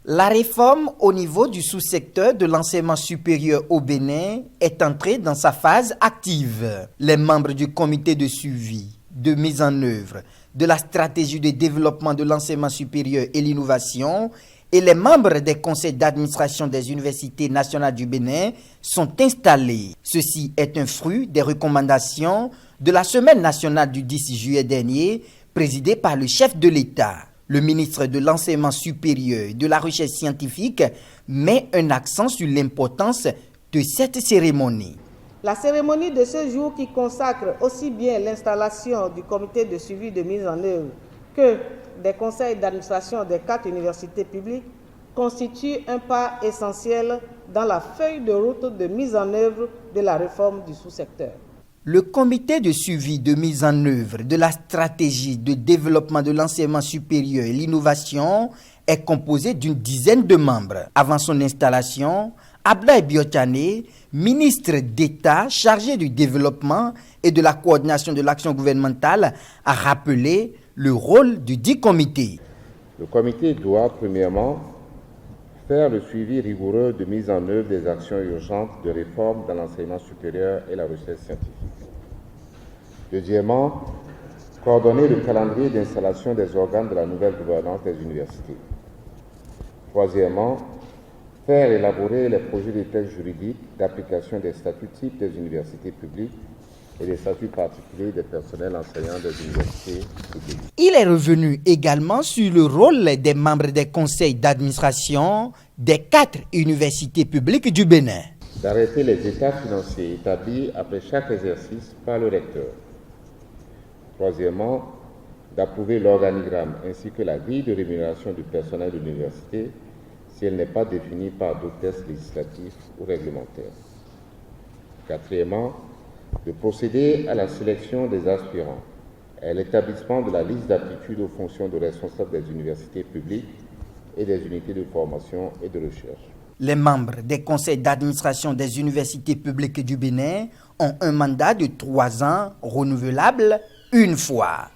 La réforme au niveau du sous-secteur de l'enseignement supérieur au Bénin est entrée dans sa phase active. Les membres du comité de suivi, de mise en œuvre de la stratégie de développement de l'enseignement supérieur et l'innovation et les membres des conseils d'administration des universités nationales du Bénin sont installés. Ceci est un fruit des recommandations de la Semaine nationale du 10 juillet dernier, présidée par le chef de l'État. Le ministre de l'Enseignement supérieur et de la Recherche scientifique met un accent sur l'importance de cette cérémonie. La cérémonie de ce jour qui consacre aussi bien l'installation du comité de suivi de mise en œuvre que des conseils d'administration des 4 universités publiques constitue un pas essentiel dans la feuille de route de mise en œuvre de la réforme du sous-secteur. Le comité de suivi de mise en œuvre de la stratégie de développement de l'enseignement supérieur et l'innovation est composé d'une dizaine de membres. Avant son installation, Abdoulaye Biotane, ministre d'État chargé du développement et de la coordination de l'action gouvernementale, a rappelé le rôle du dit comité. Le comité doit, premièrement, faire le suivi rigoureux de mise en œuvre des actions urgentes de réforme dans l'enseignement supérieur et la recherche scientifique. Deuxièmement, coordonner le calendrier d'installation des organes de la nouvelle gouvernance des universités. Troisièmement, faire élaborer les projets de textes juridiques d'application des statuts types des universités publiques et des statuts particuliers des personnels enseignants des universités publiques. Il est revenu également sur le rôle des membres des conseils d'administration des 4 universités publiques du Bénin. D'arrêter les états financiers établis après chaque exercice par le recteur. Troisièmement, d'approuver l'organigramme ainsi que la grille de rémunération du personnel de l'université si elle n'est pas définie par d'autres textes législatifs ou réglementaires. Quatrièmement, de procéder à la sélection des aspirants et à l'établissement de la liste d'aptitude aux fonctions de responsable des universités publiques et des unités de formation et de recherche. Les membres des conseils d'administration des universités publiques du Bénin ont un mandat de 3 ans renouvelable une fois.